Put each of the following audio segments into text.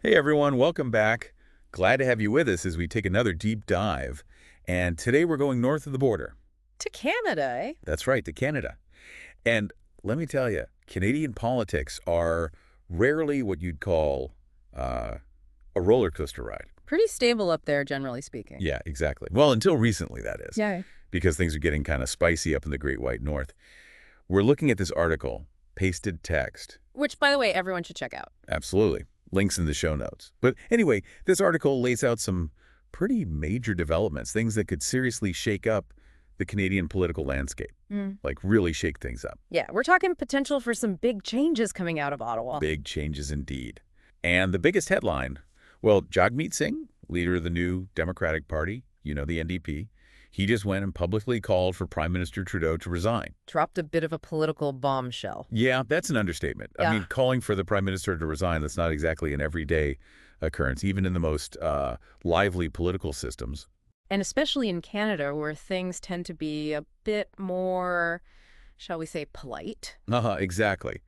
Hey everyone, welcome back. Glad to have you with us as we take another deep dive. And today we're going north of the border. To Canada, eh? That's right, to Canada. And let me tell you, Canadian politics are rarely what you'd call uh, a roller coaster ride. Pretty stable up there, generally speaking. Yeah, exactly. Well, until recently, that is, Yeah. because things are getting kind of spicy up in the Great White North. We're looking at this article, pasted text. Which, by the way, everyone should check out. Absolutely. Links in the show notes. But anyway, this article lays out some pretty major developments, things that could seriously shake up the Canadian political landscape, like really shake things up. Yeah, we're talking potential for some big changes coming out of Ottawa. Big changes indeed. And the biggest headline, well, Jagmeet Singh, leader of the new Democratic Party, the NDP, he just went and publicly called for Prime Minister Trudeau to resign. Dropped a bit of a political bombshell. Yeah, that's an understatement. Yeah. I mean, calling for the Prime Minister to resign, that's not exactly an everyday occurrence, even in the most lively political systems. And especially in Canada, where things tend to be a bit more, shall we say, polite. Exactly.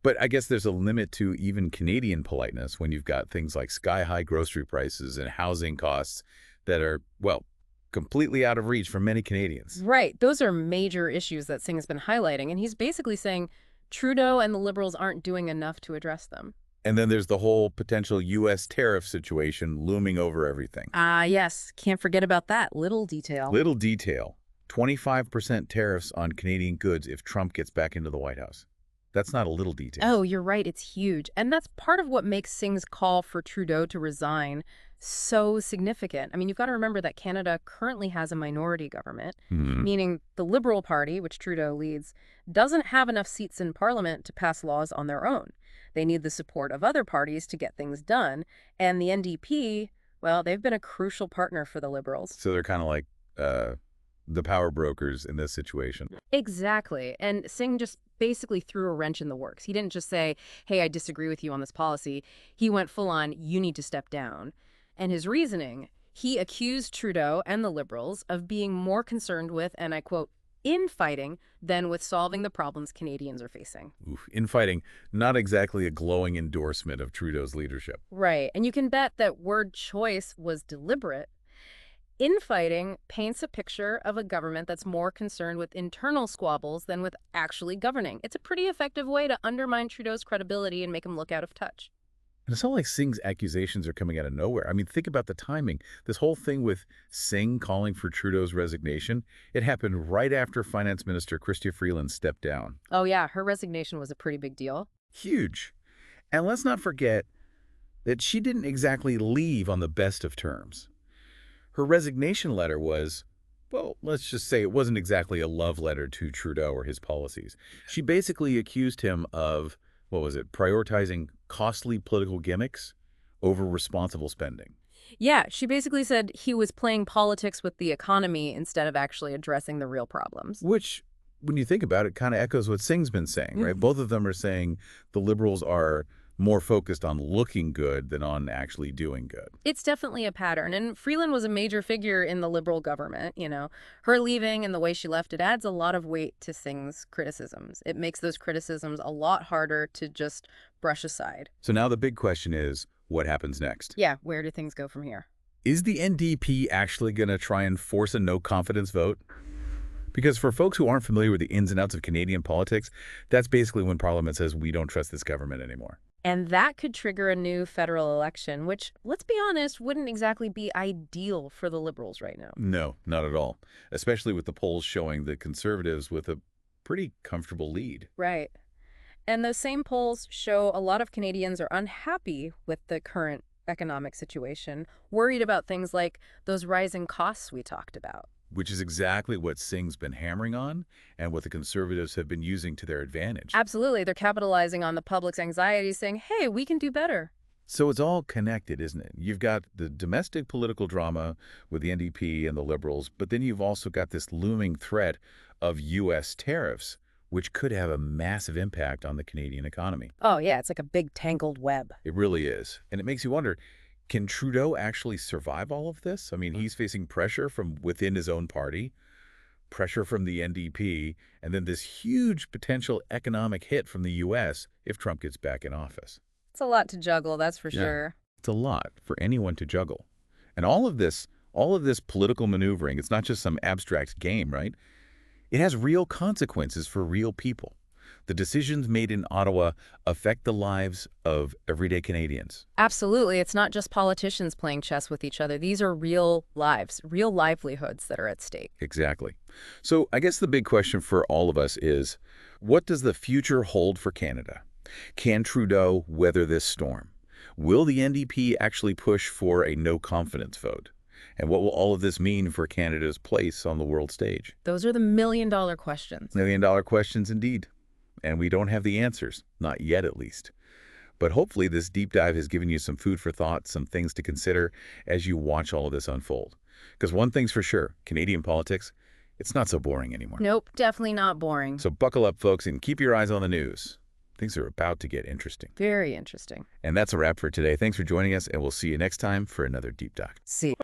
But I guess there's a limit to even Canadian politeness when you've got things like sky-high grocery prices and housing costs that are, well, completely out of reach for many Canadians. Right. Those are major issues that Singh has been highlighting. And he's basically saying Trudeau and the Liberals aren't doing enough to address them. And then there's the whole potential U.S. tariff situation looming over everything. Yes. Can't forget about that little detail. Little detail. 25% tariffs on Canadian goods if Trump gets back into the White House. That's not a little detail. Oh, you're right. It's huge. And that's part of what makes Singh's call for Trudeau to resign so significant. I mean, you've got to remember that Canada currently has a minority government, meaning the Liberal Party, which Trudeau leads, doesn't have enough seats in Parliament to pass laws on their own. They need the support of other parties to get things done. And the NDP, well, they've been a crucial partner for the Liberals. So they're kind of like the power brokers in this situation. Exactly. And Singh just basically threw a wrench in the works. He didn't just say, hey, I disagree with you on this policy. He went full on, you need to step down. And his reasoning, he accused Trudeau and the Liberals of being more concerned with, and I quote, infighting than with solving the problems Canadians are facing. Oof, infighting, not exactly a glowing endorsement of Trudeau's leadership. Right. And you can bet that word choice was deliberate. Infighting paints a picture of a government that's more concerned with internal squabbles than with actually governing. It's a pretty effective way to undermine Trudeau's credibility and make him look out of touch. And it's not like Singh's accusations are coming out of nowhere. I mean, think about the timing. This whole thing with Singh calling for Trudeau's resignation, it happened right after Finance Minister Chrystia Freeland stepped down. Oh, yeah, her resignation was a pretty big deal. Huge. And let's not forget that she didn't exactly leave on the best of terms. Her resignation letter was, well, let's just say it wasn't exactly a love letter to Trudeau or his policies. She basically accused him of, what was it, prioritizing costly political gimmicks over responsible spending. Yeah, she basically said he was playing politics with the economy instead of actually addressing the real problems. Which, when you think about it, kind of echoes what Singh's been saying, right? Both of them are saying the Liberals are more focused on looking good than on actually doing good. It's definitely a pattern, and Freeland was a major figure in the Liberal government, Her leaving and the way she left, it adds a lot of weight to Singh's criticisms. It makes those criticisms a lot harder to just brush aside. So now the big question is, what happens next? Yeah, where do things go from here? Is the NDP actually going to try and force a no-confidence vote? Because for folks who aren't familiar with the ins and outs of Canadian politics, that's basically when Parliament says we don't trust this government anymore. And that could trigger a new federal election, which, let's be honest, wouldn't exactly be ideal for the Liberals right now. No, not at all. Especially with the polls showing the Conservatives with a pretty comfortable lead. Right. And those same polls show a lot of Canadians are unhappy with the current economic situation, worried about things like those rising costs we talked about. Which is exactly what Singh's been hammering on and what the Conservatives have been using to their advantage. Absolutely. They're capitalizing on the public's anxiety, saying, hey, we can do better. So it's all connected, isn't it? You've got the domestic political drama with the NDP and the Liberals, but then you've also got this looming threat of U.S. tariffs, which could have a massive impact on the Canadian economy. Oh, yeah, it's like a big tangled web. It really is. And it makes you wonder, can Trudeau actually survive all of this? I mean, he's facing pressure from within his own party, pressure from the NDP, and then this huge potential economic hit from the U.S. if Trump gets back in office. It's a lot to juggle, that's for sure. It's a lot for anyone to juggle. And all of this political maneuvering, it's not just some abstract game, right? It has real consequences for real people. The decisions made in Ottawa affect the lives of everyday Canadians. Absolutely. It's not just politicians playing chess with each other. These are real lives, real livelihoods that are at stake. Exactly. So I guess the big question for all of us is, what does the future hold for Canada? Can Trudeau weather this storm? Will the NDP actually push for a no-confidence vote? And what will all of this mean for Canada's place on the world stage? Those are the million-dollar questions. Million-dollar questions indeed. And we don't have the answers, not yet at least. But hopefully this deep dive has given you some food for thought, some things to consider as you watch all of this unfold. Because one thing's for sure, Canadian politics, it's not so boring anymore. Nope, definitely not boring. So buckle up, folks, and keep your eyes on the news. Things are about to get interesting. Very interesting. And that's a wrap for today. Thanks for joining us, and we'll see you next time for another deep dive. See.